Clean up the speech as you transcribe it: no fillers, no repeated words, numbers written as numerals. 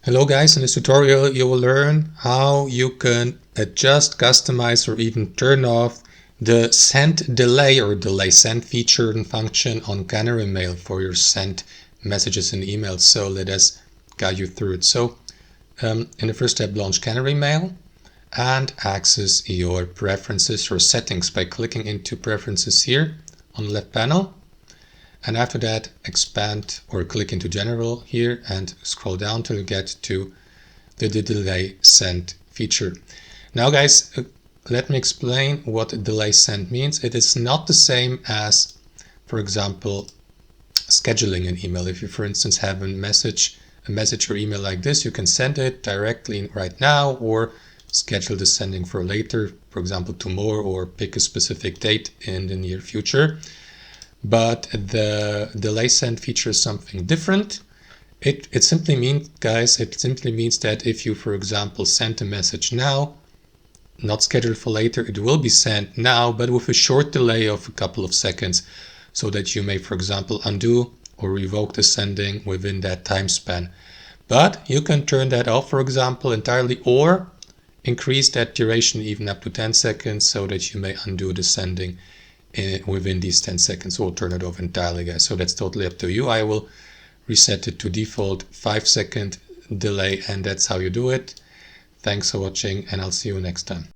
Hello guys, in this tutorial you will learn how you can adjust, customize or even turn off the send delay or delay send feature and function on Canary Mail for your sent messages and emails. So let us guide you through it. So in the first step, launch Canary Mail and access your preferences or settings by clicking into preferences here on the left panel. And after that, expand or click into general here and scroll down till you get to the delay send feature. Now guys, let me explain what delay send means. It is not the same as, for example, scheduling an email. If you, for instance, have a message or email like this, you can send it directly right now or schedule the sending for later, for example, tomorrow, or pick a specific date in the near future. But the delay send feature is something different. It simply means, guys, it simply means that if you, for example, send a message now, not scheduled for later, it will be sent now, but with a short delay of a couple of seconds, so that you may, for example, undo or revoke the sending within that time span. But you can turn that off, for example, entirely, or increase that duration even up to 10 seconds so that you may undo the sending within these 10 seconds, or turn it off entirely, guys. So that's totally up to you. I will reset it to default 5-second delay, and that's how you do it. Thanks for watching, and I'll see you next time.